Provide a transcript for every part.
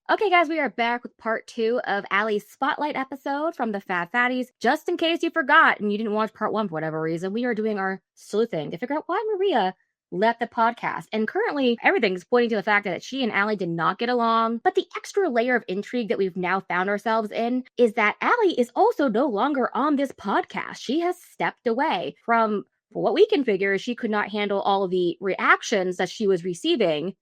Okay, guys, we are back with part 2 of Allie's Spotlight episode from the Fab Fatties. Just in case you forgot and you didn't watch part 1 for whatever reason, we are doing our sleuthing to figure out why Maria left the podcast. And currently, everything's pointing to the fact that she and Allie did not get along. But the extra layer of intrigue that we've now found ourselves in is that Allie is also no longer on this podcast. She has stepped away from, for what we can figure, she could not handle all of the reactions that she was receiving,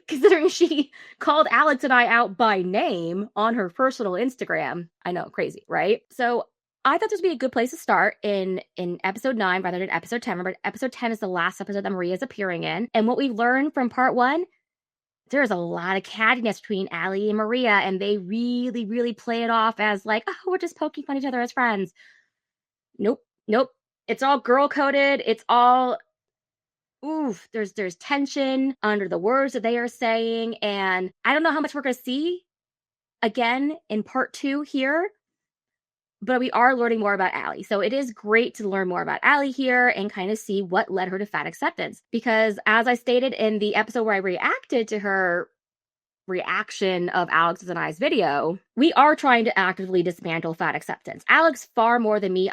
considering she called Alex and I out by name on her personal Instagram. I know, crazy, right? So I thought this would be a good place to start in episode 9 rather than episode 10. Remember, episode 10 is the last episode that Maria is appearing in. And what we've learned from part 1, there's a lot of cattiness between Allie and Maria, and they really, really play it off as like, oh, we're just poking fun at each other as friends. Nope. It's all girl-coded. It's all... oof, there's tension under the words that they are saying, and I don't know how much we're going to see again in part 2 here, but we are learning more about Allie. So it is great to learn more about Allie here and kind of see what led her to fat acceptance. Because as I stated in the episode where I reacted to her reaction of Alex's and I's video, we are trying to actively dismantle fat acceptance. Alex, far more than me,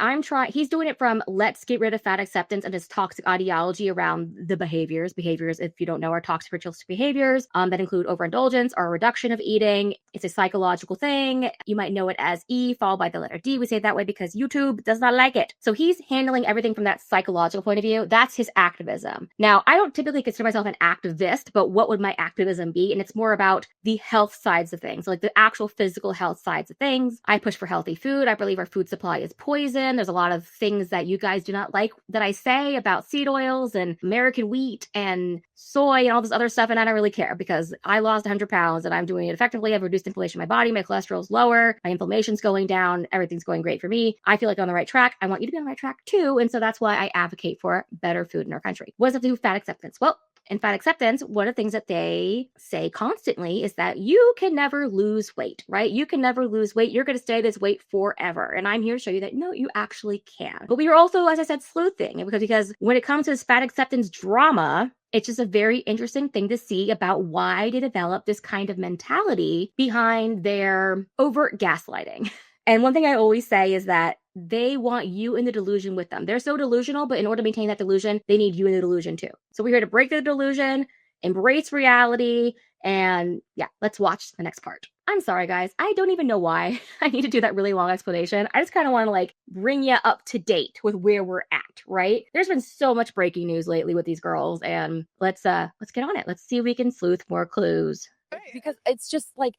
he's doing it from let's get rid of fat acceptance and this toxic ideology around the behaviors, if you don't know, are toxic ritualistic behaviors that include overindulgence or reduction of eating. It's a psychological thing. You might know it as E followed by the letter D. We say it that way because YouTube does not like it. So he's handling everything from that psychological point of view. That's his activism. Now, I don't typically consider myself an activist, but what would my activism be? And it's more about the health sides of things, like the actual physical health sides of things. I push for healthy food. I believe our food supply is poison. There's a lot of things that you guys do not like that I say about seed oils and American wheat and soy and all this other stuff, and I don't really care because I lost 100 pounds and I'm doing it effectively. I've reduced inflammation in my body. My cholesterol's lower. My inflammation's going down. Everything's going great for me. I feel like I'm on the right track. I want you to be on the right track too, and so that's why I advocate for better food in our country. What does it have to do with fat acceptance? Well, in fat acceptance, one of the things that they say constantly is that you can never lose weight, right? You can never lose weight. You're going to stay this weight forever. And I'm here to show you that no, you actually can. But we are also, as I said, sleuthing because when it comes to this fat acceptance drama, it's just a very interesting thing to see about why they develop this kind of mentality behind their overt gaslighting. And one thing I always say is that they want you in the delusion with them. They're so delusional, but in order to maintain that delusion, they need you in the delusion too. So we're here to break the delusion, embrace reality, and yeah, let's watch the next part. I'm sorry, guys. I don't even know why I need to do that really long explanation. I just kind of want to like bring you up to date with where we're at, right? There's been so much breaking news lately with these girls, and let's get on it. Let's see if we can sleuth more clues. Because it's just like,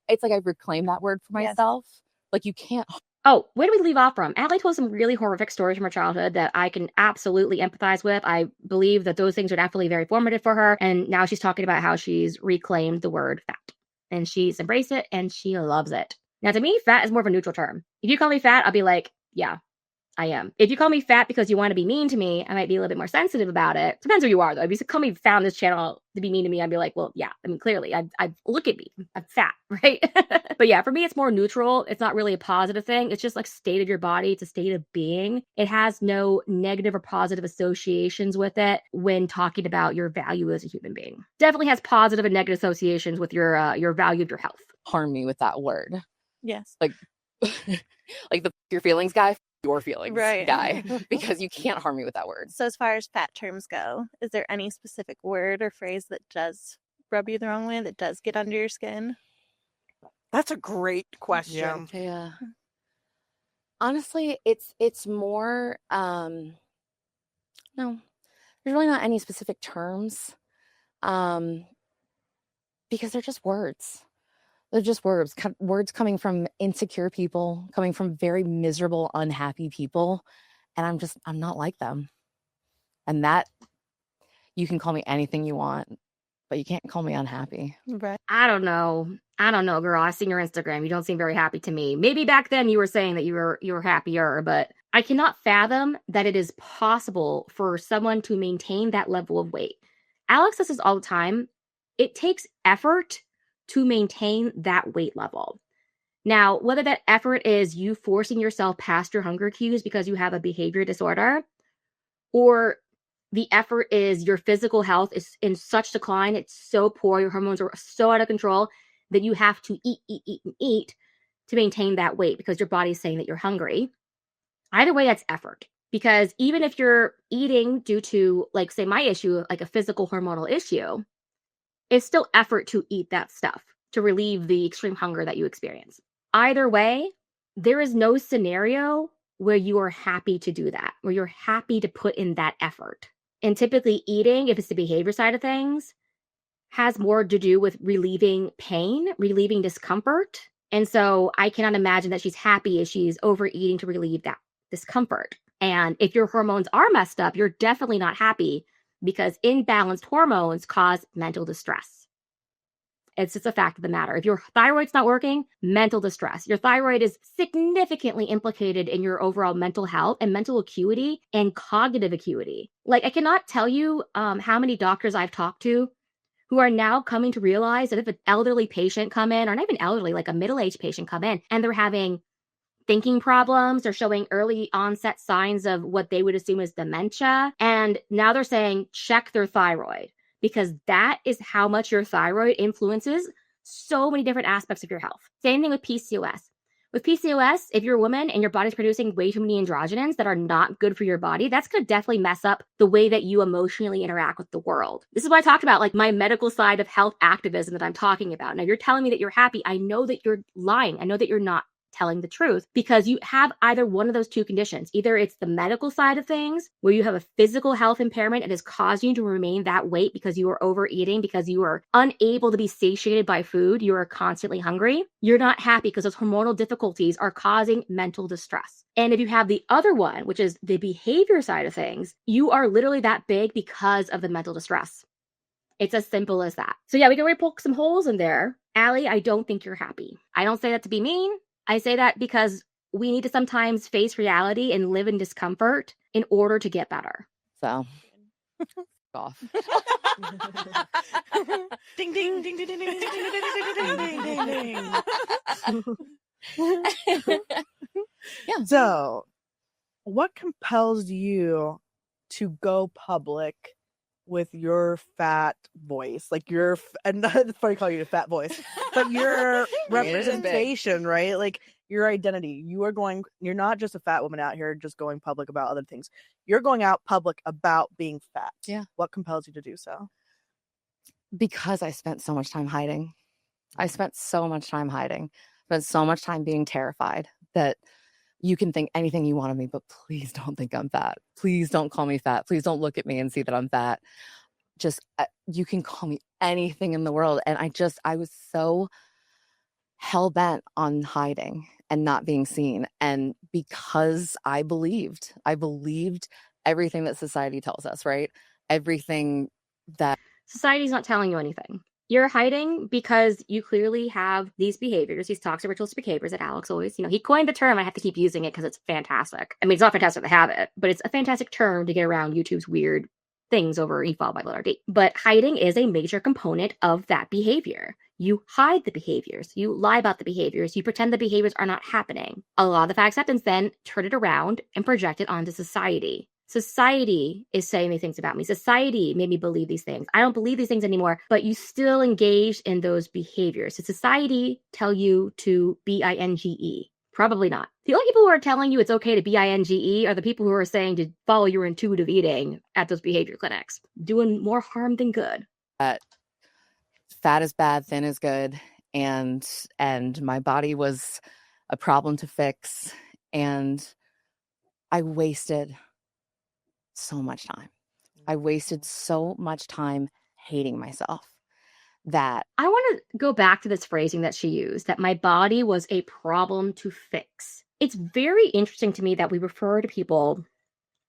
it's like I've reclaimed that word for myself. Yes. Like you can't. Oh, where do we leave off from? Allie told some really horrific stories from her childhood that I can absolutely empathize with. I believe that those things are definitely very formative for her. And now she's talking about how she's reclaimed the word fat. And she's embraced it and she loves it. Now, to me, fat is more of a neutral term. If you call me fat, I'll be like, yeah, I am. If you call me fat because you want to be mean to me, I might be a little bit more sensitive about it. Depends who you are, though. If you call me fat on this channel to be mean to me, I'd be like, well, yeah. I mean, clearly, I look at me. I'm fat, right? But yeah, for me, it's more neutral. It's not really a positive thing. It's just like state of your body. It's a state of being. It has no negative or positive associations with it when talking about your value as a human being. Definitely has positive and negative associations with your value of your health. Harm me with that word. Yes. Like, like your feelings guy. Your feelings right. guy, because you can't harm me with that word. So as far as fat terms go, is there any specific word or phrase that does rub you the wrong way, that does get under your skin? That's a great question. Yeah. Honestly, it's more no, there's really not any specific terms because they're just words. They're just words coming from insecure people, coming from very miserable, unhappy people. And I'm not like them. And that, you can call me anything you want, but you can't call me unhappy. Right. I don't know, girl. I've seen your Instagram. You don't seem very happy to me. Maybe back then you were saying that you were happier, but I cannot fathom that it is possible for someone to maintain that level of weight. Alex says this all the time. It takes effort to maintain that weight level. Now, whether that effort is you forcing yourself past your hunger cues because you have a behavior disorder, or the effort is your physical health is in such decline, it's so poor, your hormones are so out of control that you have to eat to maintain that weight because your body's saying that you're hungry. Either way, that's effort. Because even if you're eating due to, like, say, my issue, like a physical hormonal issue, it's still effort to eat that stuff to relieve the extreme hunger that you experience. Either way, there is no scenario where you are happy to do that, where you're happy to put in that effort. And typically eating, if it's the behavior side of things, has more to do with relieving pain, relieving discomfort. And so I cannot imagine that she's happy if she's overeating to relieve that discomfort. And if your hormones are messed up, you're definitely not happy because imbalanced hormones cause mental distress. It's just a fact of the matter. If your thyroid's not working, mental distress. Your thyroid is significantly implicated in your overall mental health and mental acuity and cognitive acuity. Like, I cannot tell you how many doctors I've talked to who are now coming to realize that if an elderly patient come in, or not even elderly, like a middle-aged patient come in, and they're having thinking problems, they're showing early onset signs of what they would assume is dementia, and now they're saying check their thyroid, because that is how much your thyroid influences so many different aspects of your health. Same thing with PCOS. With PCOS, if you're a woman and your body's producing way too many androgens that are not good for your body, that's going to definitely mess up the way that you emotionally interact with the world. This is what I talked about, like my medical side of health activism that I'm talking about. Now, you're telling me that you're happy. I know that you're lying. I know that you're not telling the truth because you have either one of those two conditions. Either it's the medical side of things where you have a physical health impairment and is causing you to remain that weight because you are overeating, because you are unable to be satiated by food, you are constantly hungry. You're not happy because those hormonal difficulties are causing mental distress. And if you have the other one, which is the behavior side of things, you are literally that big because of the mental distress. It's as simple as that. So yeah, we can really poke some holes in there. Allie, I don't think you're happy. I don't say that to be mean. I say that because we need to sometimes face reality and live in discomfort in order to get better. So, off. Ding ding ding ding ding ding ding ding ding ding ding. Yeah. So, what compels you to go public with your fat voice, like your, and it's funny to call you a fat voice, but your representation, right? Like your identity. You're not just a fat woman out here just going public about other things. You're going out public about being fat. Yeah. What compels you to do so? Because I spent so much time hiding. I spent so much time hiding. Spent so much time being terrified that you can think anything you want of me, but please don't think I'm fat. Please don't call me fat. Please don't look at me and see that I'm fat. Just, you can call me anything in the world. And I was so hell-bent on hiding and not being seen. And because I believed everything that society tells us, right? Everything that society's not telling you anything. You're hiding because you clearly have these behaviors, these toxic ritualistic behaviors that Alex always, he coined the term. I have to keep using it because it's fantastic. I mean, it's not fantastic to have it, but it's a fantastic term to get around YouTube's weird things over E followed by letter D. But hiding is a major component of that behavior. You hide the behaviors. You lie about the behaviors. You pretend the behaviors are not happening. A lot of the fat acceptance then turn it around and project it onto society. Society is saying these things about me. Society made me believe these things. I don't believe these things anymore, but you still engage in those behaviors. Did society tell you to binge? Probably not. The only people who are telling you it's okay to binge are the people who are saying to follow your intuitive eating at those behavior clinics, doing more harm than good. Fat is bad, thin is good, and my body was a problem to fix, and I wasted so much time. I wasted so much time hating myself that I want to go back to this phrasing that she used, that my body was a problem to fix. It's very interesting to me that we refer to people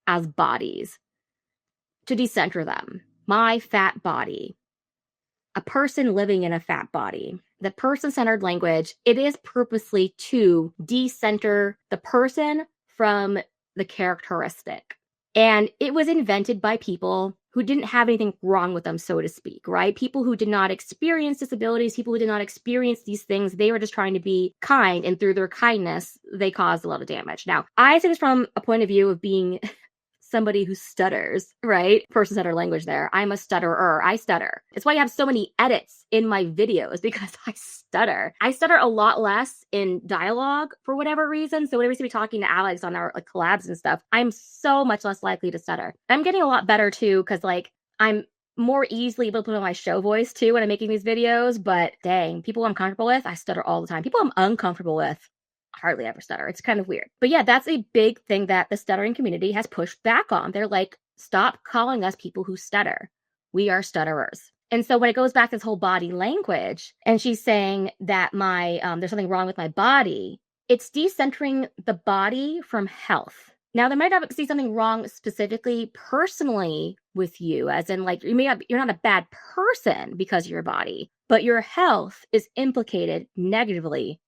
as bodies to decenter them. My fat body, a person living in a fat body. The person-centered language, it is purposely to decenter the person from the characteristic. And it was invented by people who didn't have anything wrong with them, so to speak, right? People who did not experience disabilities, people who did not experience these things, they were just trying to be kind, and through their kindness, they caused a lot of damage. Now, I say this from a point of view of being somebody who stutters, right? Person stutter language there. I'm a stutterer. I stutter. It's why I have so many edits in my videos, because I stutter. I stutter a lot less in dialogue for whatever reason. So whenever you see me talking to Alex on our like collabs and stuff, I'm so much less likely to stutter. I'm getting a lot better too, because like I'm more easily able to put on my show voice too when I'm making these videos. But dang, people I'm comfortable with, I stutter all the time. People I'm uncomfortable with, hardly ever stutter. It's kind of weird. But yeah, that's a big thing that the stuttering community has pushed back on. They're like, stop calling us people who stutter. We are stutterers. And so when it goes back to this whole body language, and she's saying that there's something wrong with my body, it's decentering the body from health. Now, there might not be something wrong specifically personally with you, as in like you're not a bad person because of your body, but your health is implicated negatively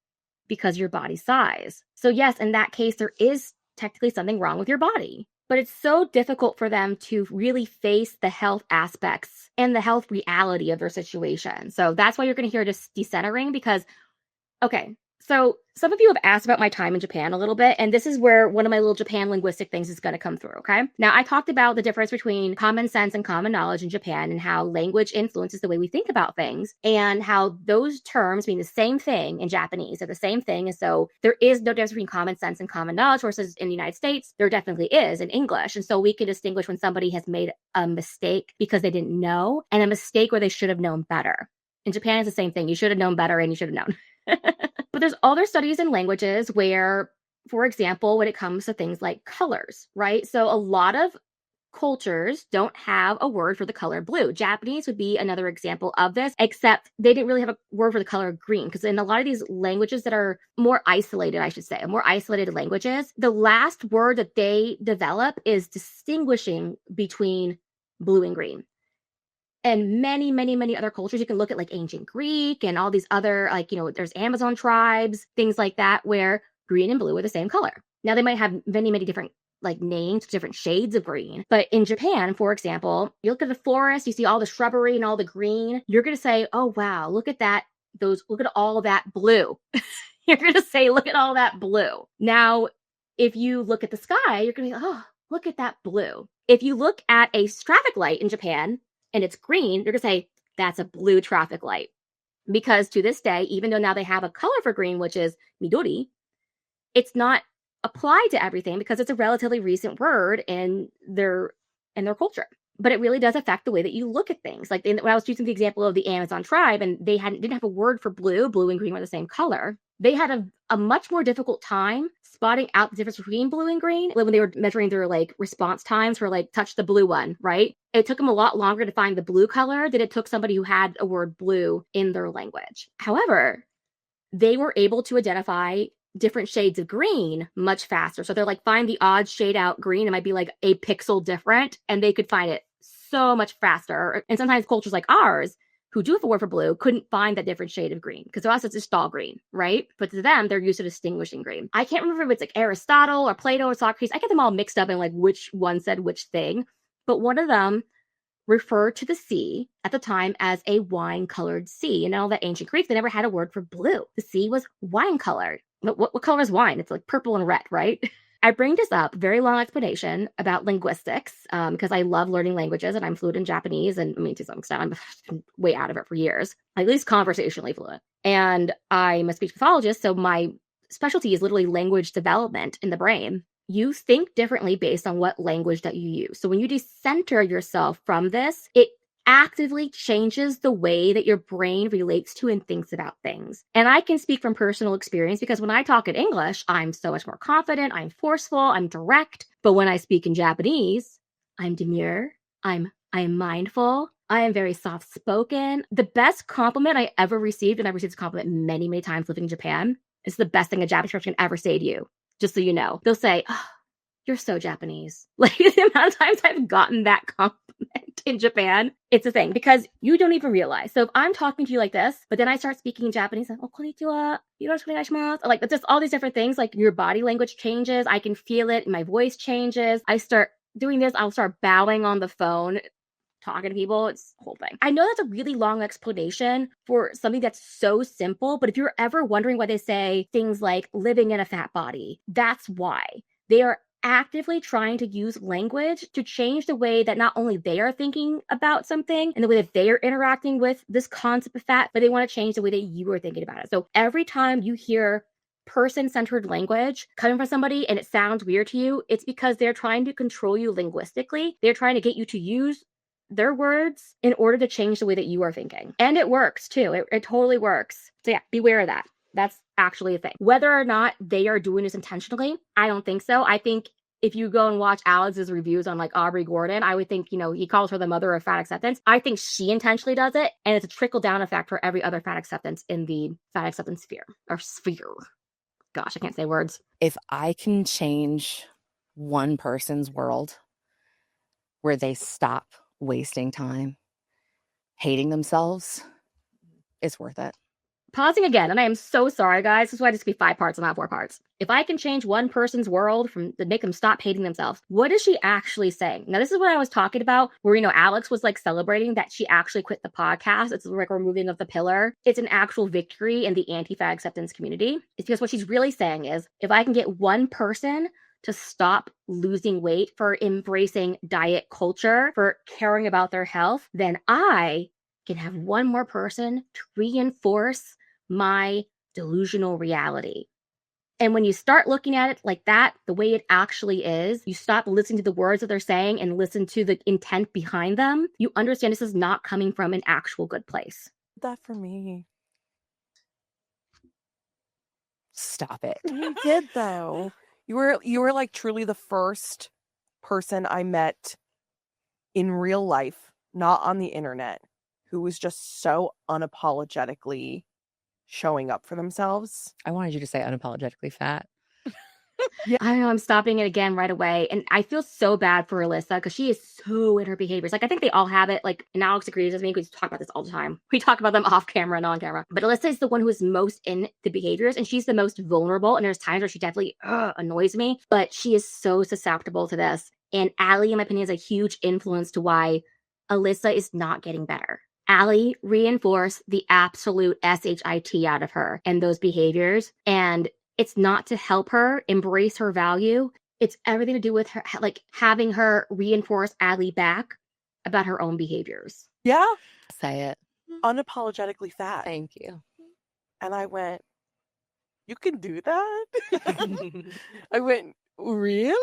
because of your body size. So yes, in that case, there is technically something wrong with your body. But it's so difficult for them to really face the health aspects and the health reality of their situation. So that's why you're going to hear this decentering, because, okay, so some of you have asked about my time in Japan a little bit, and this is where one of my little Japan linguistic things is going to come through, okay? Now, I talked about the difference between common sense and common knowledge in Japan, and how language influences the way we think about things, and how those terms mean the same thing in Japanese. They're the same thing, and so there is no difference between common sense and common knowledge, versus in the United States, there definitely is in English. And so we can distinguish when somebody has made a mistake because they didn't know, and a mistake where they should have known better. In Japan, it's the same thing. You should have known better, and you should have known. But there's other studies in languages where, for example, when it comes to things like colors, right? So a lot of cultures don't have a word for the color blue. Japanese would be another example of this, except they didn't really have a word for the color green, because in a lot of these languages that are more isolated, I should say, more isolated languages, the last word that they develop is distinguishing between blue and green. And many, many, many other cultures, you can look at like ancient Greek and all these other, like, there's Amazon tribes, things like that, where green and blue are the same color. Now, they might have many, many different like names, different shades of green. But in Japan, for example, you look at the forest, you see all the shrubbery and all the green. You're going to say, oh, wow, look at that. Look at all that blue. You're going to say, look at all that blue. Now, if you look at the sky, you're going to be, oh, look at that blue. If you look at a traffic light in Japan, and it's green, you're going to say, that's a blue traffic light. Because to this day, even though now they have a color for green, which is midori, it's not applied to everything because it's a relatively recent word in their culture. But it really does affect the way that you look at things. Like when I was using the example of the Amazon tribe, and they didn't have a word for blue and green were the same color. They had a much more difficult time spotting out the difference between blue and green when they were measuring their like response times for like touch the blue one, right? It took them a lot longer to find the blue color than it took somebody who had a word blue in their language. However, they were able to identify different shades of green much faster. So they're like, find the odd shade out green. It might be like a pixel different, and they could find it so much faster. And sometimes cultures like ours, who do have a word for blue, couldn't find that different shade of green. Because to us, it's just all green, right? But to them, they're used to distinguishing green. I can't remember if it's like Aristotle or Plato or Socrates. I get them all mixed up in like which one said which thing. But one of them referred to the sea at the time as a wine-colored sea. And all that ancient Greeks, they never had a word for blue. The sea was wine-colored. What color is wine? It's like purple and red, right? I bring this up, very long explanation about linguistics, because I love learning languages and I'm fluent in Japanese. And I mean, to some extent, I'm way out of it for years, at least conversationally fluent. And I'm a speech pathologist, so my specialty is literally language development in the brain. You think differently based on what language that you use. So when you decenter yourself from this, it actively changes the way that your brain relates to and thinks about things. And I can speak from personal experience because when I talk in English, I'm so much more confident, I'm forceful, I'm direct. But when I speak in Japanese, I'm demure, I am mindful, I am very soft-spoken. The best compliment I ever received, and I've received this compliment many, many times living in Japan, is the best thing a Japanese person can ever say to you. Just so you know, they'll say, oh, you're so Japanese. Like the amount of times I've gotten that compliment in Japan, it's a thing because you don't even realize. So if I'm talking to you like this, but then I start speaking in Japanese, like, oh, konnichiwa, yoroshiku onegaishimasu. Like just all these different things, like your body language changes. I can feel it. My voice changes. I start doing this. I'll start bowing on the phone, talking to people. It's the whole thing. I know that's a really long explanation for something that's so simple, but if you're ever wondering why they say things like living in a fat body, that's why. They are actively trying to use language to change the way that not only they are thinking about something and the way that they are interacting with this concept of fat, but they want to change the way that you are thinking about it. So every time you hear person-centered language coming from somebody and it sounds weird to you, it's because they're trying to control you linguistically. They're trying to get you to use their words in order to change the way that you are thinking. And it works too. It totally works. So yeah, beware of that. That's actually a thing. Whether or not they are doing this intentionally, I don't think so. I think if you go and watch Alex's reviews on like Aubrey Gordon, I would think, he calls her the mother of fat acceptance. I think she intentionally does it, and it's a trickle down effect for every other fat acceptance in the fat acceptance sphere. Gosh, I can't say words. If I can change one person's world where they stop wasting time hating themselves, it's worth it. Pausing again, and I am so sorry, guys. This is why this could be 5 parts and not 4 parts. If I can change one person's world to make them stop hating themselves, what is she actually saying? Now, this is what I was talking about, where, Alex was like celebrating that she actually quit the podcast. It's like removing of the pillar. It's an actual victory in the anti-fat acceptance community. It's because what she's really saying is, if I can get one person to stop losing weight, for embracing diet culture, for caring about their health, then I can have one more person to reinforce my delusional reality. And when you start looking at it like that, the way it actually is, you stop listening to the words that they're saying and listen to the intent behind them, you understand this is not coming from an actual good place. That for me. Stop it. You did though. You were like truly the first person I met in real life, not on the internet, who was just so unapologetically showing up for themselves. I wanted you to say unapologetically fat. Yeah. I know, I'm stopping it again right away. And I feel so bad for Alyssa because she is so in her behaviors. Like, I think they all have it. Like, and Alex agrees with me because we talk about this all the time. We talk about them off camera and on camera. But Alyssa is the one who is most in the behaviors, and she's the most vulnerable. And there's times where she definitely annoys me, but she is so susceptible to this. And Allie, in my opinion, is a huge influence to why Alyssa is not getting better. Allie reinforced the absolute SHIT out of her and those behaviors. And it's not to help her embrace her value. It's everything to do with her, like having her reinforce Allie back about her own behaviors. Yeah. Say it. Unapologetically fat. Thank you. And I went, you can do that? I went, really?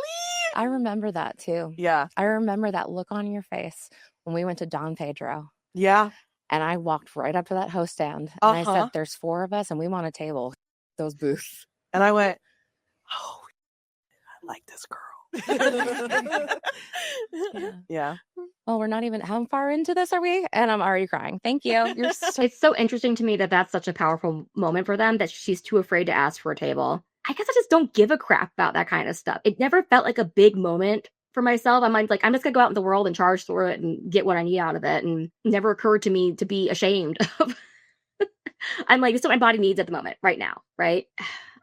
I remember that too. Yeah. I remember that look on your face when we went to Don Pedro. Yeah. And I walked right up to that host stand and I said, there's 4 of us and we want a table. Those booths. And I went, oh, I like this girl. Yeah. Well, we're not even, how far into this are we? And I'm already crying. Thank you. It's so interesting to me that that's such a powerful moment for them that she's too afraid to ask for a table. I guess I just don't give a crap about that kind of stuff. It never felt like a big moment for myself. I'm like, I'm just gonna go out in the world and charge through it and get what I need out of it. And it never occurred to me to be ashamed of. I'm like, this is what my body needs at the moment, right now, right?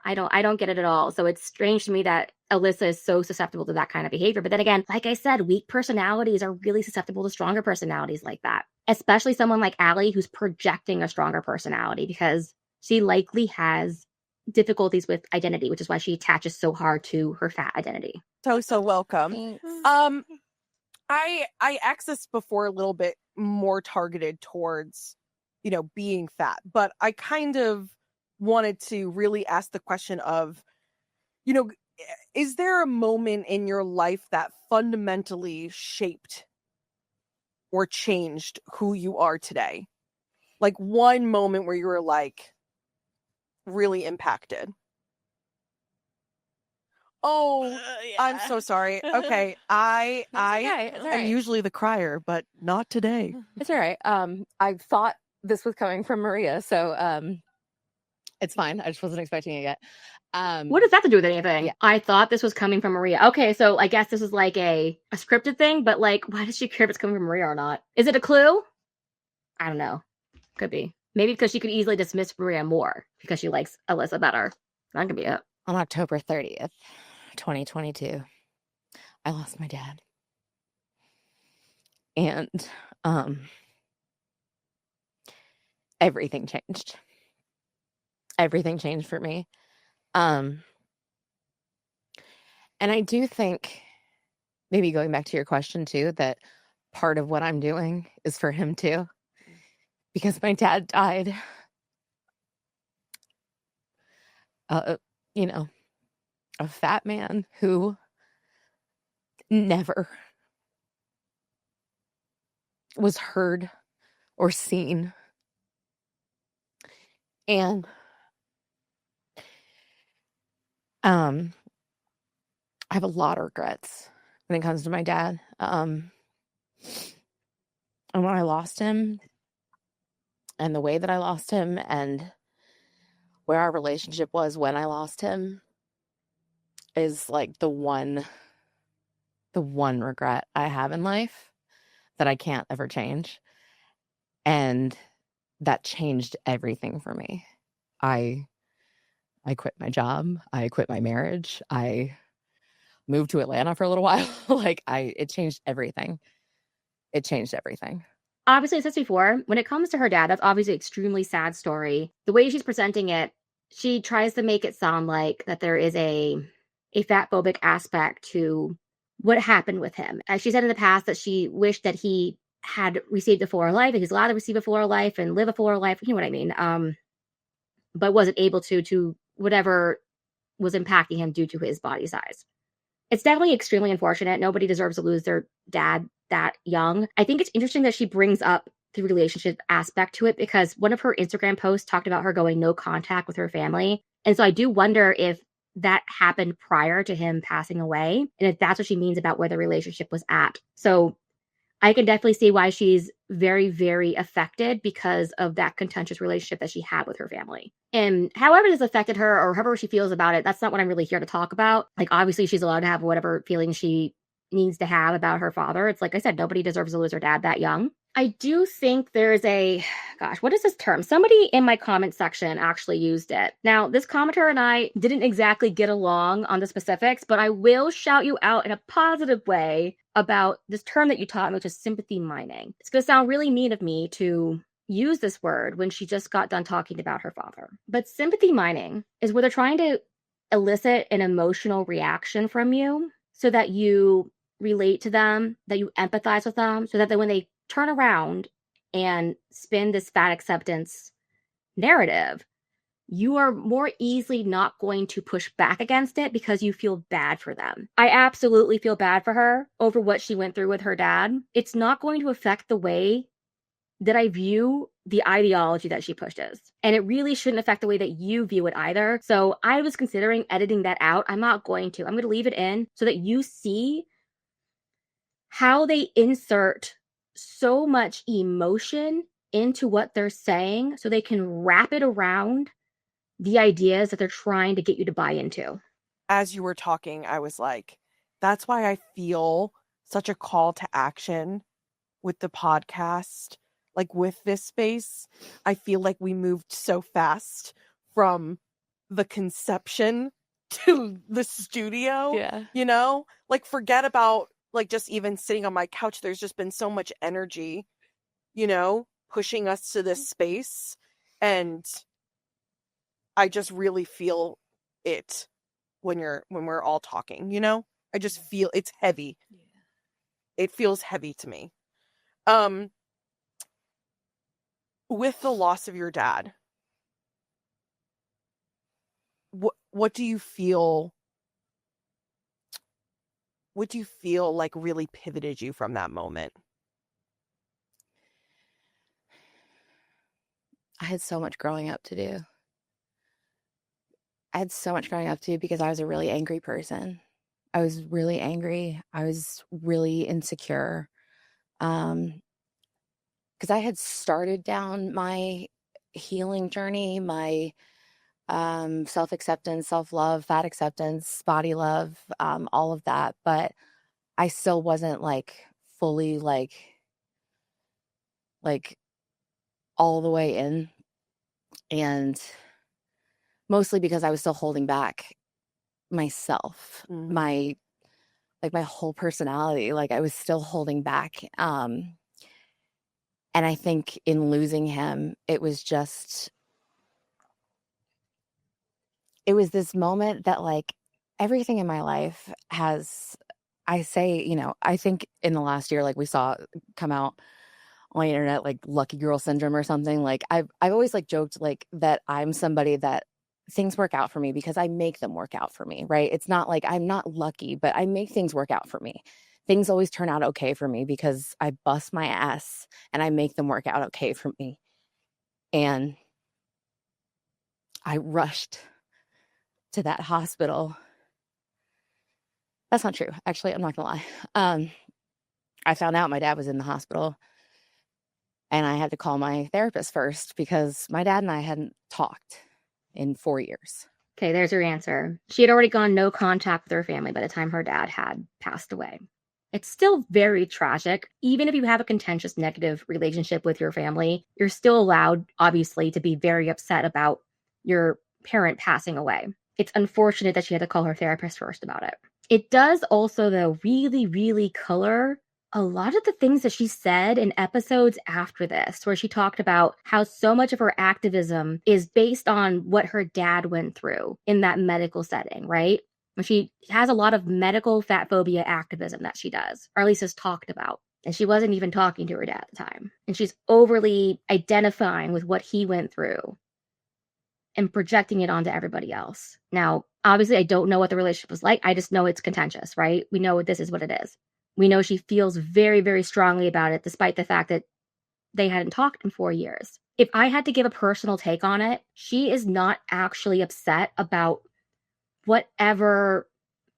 I don't get it at all. So it's strange to me that Alyssa is so susceptible to that kind of behavior. But then again, like I said, weak personalities are really susceptible to stronger personalities like that, especially someone like Allie who's projecting a stronger personality because she likely has difficulties with identity, which is why she attaches so hard to her fat identity. So welcome. Thanks. I asked this before a little bit more targeted towards, being fat, but I kind of wanted to really ask the question of, is there a moment in your life that fundamentally shaped or changed who you are today? Like one moment where you were like really impacted? Oh, Yeah. I'm so sorry. Okay. I am usually the crier, but not today. It's all right. I thought this was coming from Maria, so it's fine. I just wasn't expecting it yet. What does that have to do with anything? Yeah. I thought this was coming from Maria. Okay, so I guess this is like a scripted thing, but like, why does she care if it's coming from Maria or not? Is it a clue? I don't know. Could be. Maybe because she could easily dismiss Maria more because she likes Alyssa better. That could be it. On October 30th, 2022, I lost my dad. And everything changed. Everything changed for me. And I do think, maybe going back to your question too, that part of what I'm doing is for him too. Because my dad died, you know, a fat man who never was heard or seen. And I have a lot of regrets when it comes to my dad. And when I lost him, and the way that I lost him, and where our relationship was when I lost him, is like the one regret I have in life that I can't ever change. And that changed everything for me. I quit my job. I quit my marriage. I moved to Atlanta for a little while. It changed everything. It changed everything. Obviously, as I said before, when it comes to her dad, that's obviously an extremely sad story. The way she's presenting it, she tries to make it sound like that there is a fat phobic aspect to what happened with him. As she said in the past that she wished that he had received a fuller life, and he's allowed to receive a fuller life and live a fuller life, you know what I mean? But wasn't able to whatever was impacting him due to his body size. It's definitely extremely unfortunate. Nobody deserves to lose their dad that young. I think it's interesting that she brings up the relationship aspect to it, because one of her Instagram posts talked about her going no contact with her family. And so I do wonder if that happened prior to him passing away, and if that's what she means about where the relationship was at. So I can definitely see why she's very, very affected because of that contentious relationship that she had with her family. And however this affected her or however she feels about it, that's not what I'm really here to talk about. Like, obviously, she's allowed to have whatever feelings she needs to have about her father. It's like I said, nobody deserves to lose their dad that young. I do think there's gosh, what is this term? Somebody in my comment section actually used it. Now, this commenter and I didn't exactly get along on the specifics, but I will shout you out in a positive way about this term that you taught me, which is sympathy mining. It's going to sound really mean of me to use this word when she just got done talking about her father. But sympathy mining is where they're trying to elicit an emotional reaction from you so that you relate to them, that you empathize with them, so that when they turn around and spin this fat acceptance narrative, you are more easily not going to push back against it because you feel bad for them. I absolutely feel bad for her over what she went through with her dad. It's not going to affect the way that I view the ideology that she pushes. And it really shouldn't affect the way that you view it either. So I was considering editing that out. I'm not going to. I'm going to leave it in so that you see how they insert so much emotion into what they're saying so they can wrap it around the ideas that they're trying to get you to buy into. As you were talking, I was like, that's why I feel such a call to action with the podcast. Like with this space, I feel like we moved so fast from the conception to the studio. Yeah. You know, like forget about like just even sitting on my couch. There's just been so much energy, you know, pushing us to this space. And I just really feel it when we're all talking, you know? I just feel it's heavy. Yeah. It feels heavy to me. With the loss of your dad, what do you feel like really pivoted you from that moment? I had so much growing up to do. I had so much growing up to do because I was a really angry person. I was really angry. I was really insecure. Because I had started down my healing journey, my self-acceptance, self-love, fat acceptance, body love, all of that. But I still wasn't like fully like all the way in. And mostly because I was still holding back myself, my whole personality. Like I was still holding back. And I think in losing him, it was this moment that like everything in my life has, I say, you know, I think in the last year, like we saw come out on the internet, like lucky girl syndrome or something. Like I've always like joked like that I'm somebody that things work out for me because I make them work out for me, right? It's not like I'm not lucky, but I make things work out for me. Things always turn out okay for me because I bust my ass and I make them work out okay for me. And I rushed to that hospital. That's not true. Actually, I'm not gonna lie. I found out my dad was in the hospital and I had to call my therapist first because my dad and I hadn't talked in 4 years. Okay, there's your answer. She had already gone no contact with her family by the time her dad had passed away. It's still very tragic. Even if you have a contentious negative relationship with your family, you're still allowed, obviously, to be very upset about your parent passing away. It's unfortunate that she had to call her therapist first about it. It does also, though, really, really color a lot of the things that she said in episodes after this, where she talked about how so much of her activism is based on what her dad went through in that medical setting, right? She has a lot of medical fat phobia activism that she does, or at least has talked about. And she wasn't even talking to her dad at the time. And she's overly identifying with what he went through and projecting it onto everybody else. Now, obviously, I don't know what the relationship was like. I just know it's contentious, right? We know this is what it is. We know she feels very, very strongly about it, despite the fact that they hadn't talked in 4 years. If I had to give a personal take on it, she is not actually upset about whatever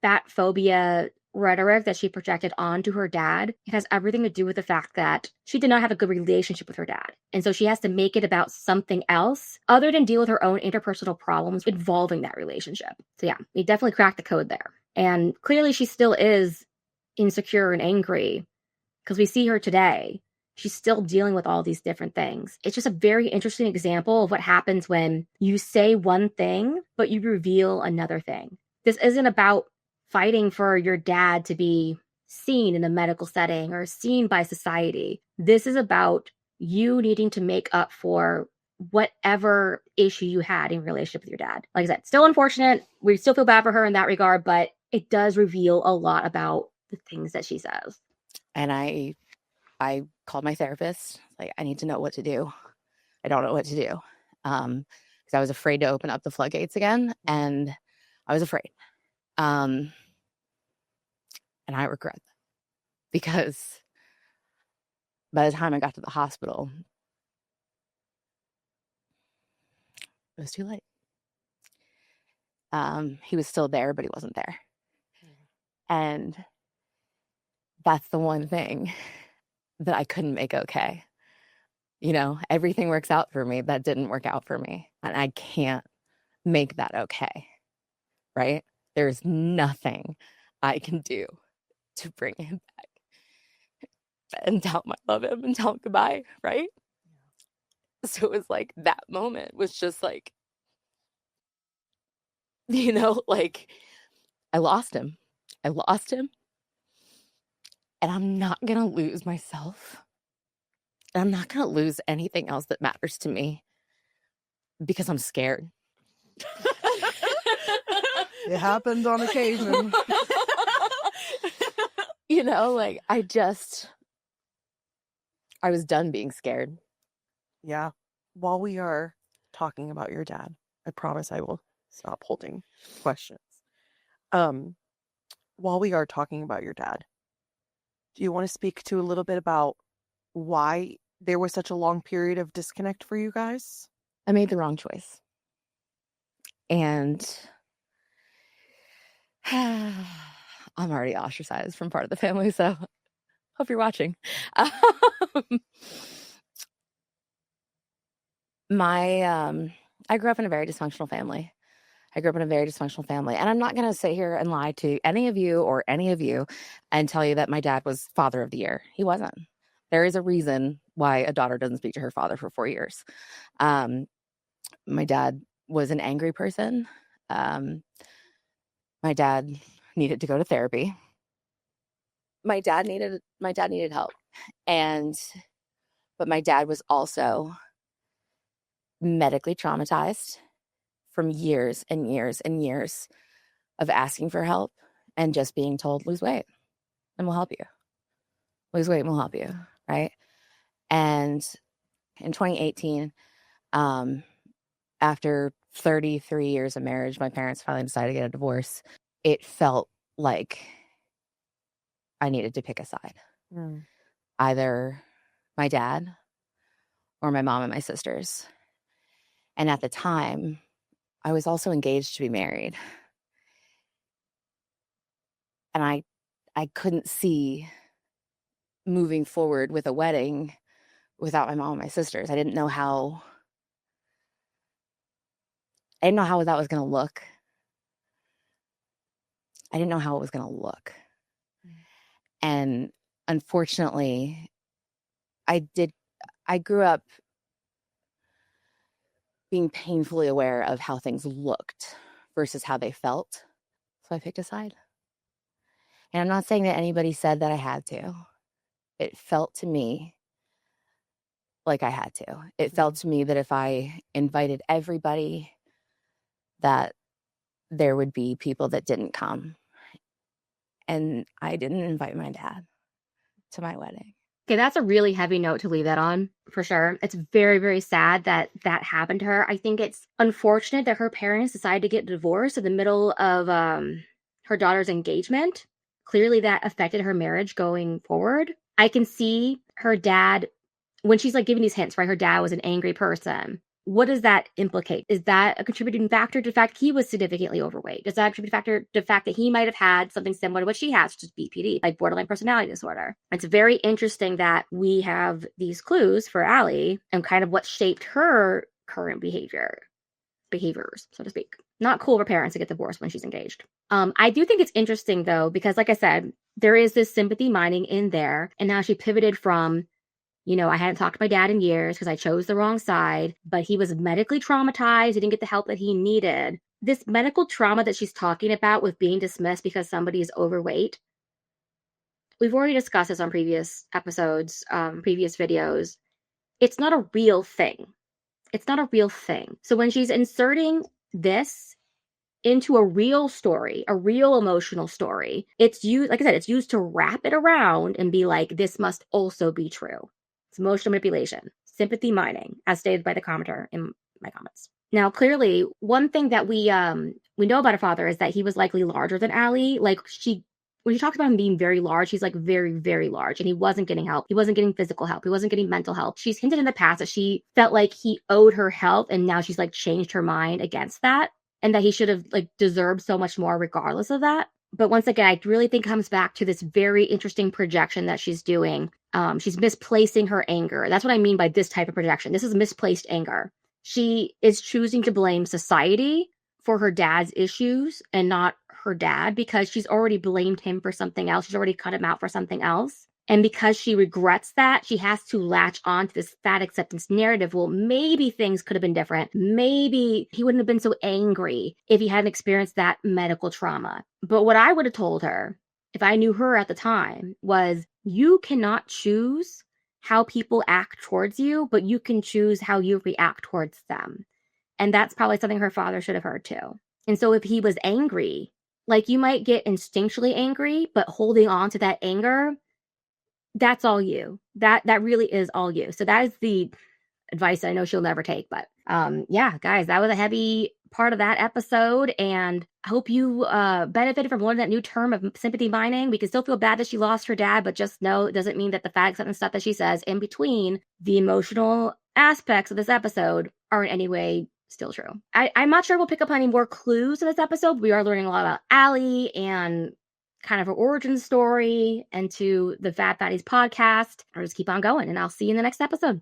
fat phobia rhetoric that she projected onto her dad. It has everything to do with the fact that she did not have a good relationship with her dad. And so she has to make it about something else other than deal with her own interpersonal problems involving that relationship. So yeah, we definitely cracked the code there. And clearly she still is insecure and angry because we see her today. She's still dealing with all these different things. It's just a very interesting example of what happens when you say one thing, but you reveal another thing. This isn't about fighting for your dad to be seen in a medical setting or seen by society. This is about you needing to make up for whatever issue you had in relationship with your dad. Like I said, still unfortunate. We still feel bad for her in that regard, but it does reveal a lot about the things that she says. And I called my therapist. Like, I need to know what to do. I don't know what to do. Because I was afraid to open up the floodgates again. And I was afraid. And I regret that. Because by the time I got to the hospital, it was too late. He was still there, but he wasn't there. And that's the one thing that I couldn't make okay. You know, everything works out for me. That didn't work out for me. And I can't make that okay. Right? There's nothing I can do to bring him back and tell him I love him and tell him goodbye. Right? So it was like that moment was just like, you know, like I lost him. I lost him. And I'm not going to lose myself. And I'm not going to lose anything else that matters to me because I'm scared. It happens on occasion. You know, like I was done being scared. Yeah. While we are talking about your dad, I promise I will stop holding questions. While we are talking about your dad, do you want to speak to a little bit about why there was such a long period of disconnect for you guys? I made the wrong choice. And I'm already ostracized from part of the family, so hope you're watching. I grew up in a very dysfunctional family. And I'm not going to sit here and lie to any of you and tell you that my dad was father of the year. He wasn't. There is a reason why a daughter doesn't speak to her father for 4 years. My dad was an angry person. My dad needed to go to therapy. My dad needed help. But my dad was also medically traumatized from years and years and years of asking for help and just being told, lose weight and we'll help you. Lose weight and we'll help you. Right. And in 2018, after 33 years of marriage, my parents finally decided to get a divorce. It felt like I needed to pick a side. Either my dad or my mom and my sisters. And at the time, I was also engaged to be married. And I couldn't see moving forward with a wedding without my mom and my sisters. I didn't know how that was going to look. I didn't know how it was going to look. And unfortunately, I grew up being painfully aware of how things looked versus how they felt. So I picked a side. And I'm not saying that anybody said that I had to. It felt to me like I had to. It felt to me that if I invited everybody, that there would be people that didn't come. And I didn't invite my dad to my wedding. Okay, that's a really heavy note to leave that on, for sure. It's very, very sad that that happened to her. I think it's unfortunate that her parents decided to get divorced in the middle of her daughter's engagement. Clearly, that affected her marriage going forward. I can see her dad, when she's like giving these hints, right? Her dad was an angry person. What does that implicate? Is that a contributing factor to the fact he was significantly overweight? Does that contribute factor to the fact that he might have had something similar to what she has, which is BPD, like borderline personality disorder? It's very interesting that we have these clues for Allie and kind of what shaped her current behaviors, so to speak. Not cool for parents to get divorced when she's engaged. I do think it's interesting though, because like I said, there is this sympathy mining in there, and now she pivoted from, I hadn't talked to my dad in years because I chose the wrong side, but he was medically traumatized. He didn't get the help that he needed. This medical trauma that she's talking about with being dismissed because somebody is overweight, we've already discussed this on previous episodes, previous videos. It's not a real thing. It's not a real thing. So when she's inserting this into a real story, a real emotional story, it's used, like I said, it's used to wrap it around and be like, this must also be true. It's emotional manipulation, sympathy mining, as stated by the commenter in my comments. Now, clearly, one thing that we know about her father is that he was likely larger than Allie. Like when she talks about him being very large, he's like very, very large, and he wasn't getting help. He wasn't getting physical help. He wasn't getting mental help. She's hinted in the past that she felt like he owed her help, and now she's like changed her mind against that, and that he should have like deserved so much more regardless of that. But once again, I really think it comes back to this very interesting projection that she's doing. She's misplacing her anger. That's what I mean by this type of projection. This is misplaced anger. She is choosing to blame society for her dad's issues and not her dad, because she's already blamed him for something else. She's already cut him out for something else. And because she regrets that, she has to latch on to this fat acceptance narrative. Well, maybe things could have been different. Maybe he wouldn't have been so angry if he hadn't experienced that medical trauma. But what I would have told her, if I knew her at the time, was you cannot choose how people act towards you, but you can choose how you react towards them. And that's probably something her father should have heard too. And so if he was angry, like you might get instinctually angry, but holding on to that anger, that's all you. That really is all you. So that is the advice I know she'll never take. But yeah, guys, that was a heavy part of that episode, and I hope you benefited from learning that new term of sympathy mining. We can still feel bad that she lost her dad, but just know it doesn't mean that the facts and stuff that she says in between the emotional aspects of this episode are in any way still true. I'm not sure we'll pick up on any more clues in this episode. We are learning a lot about Allie and kind of her origin story, and to the Fab Fatties podcast. I'll just keep on going, and I'll see you in the next episode.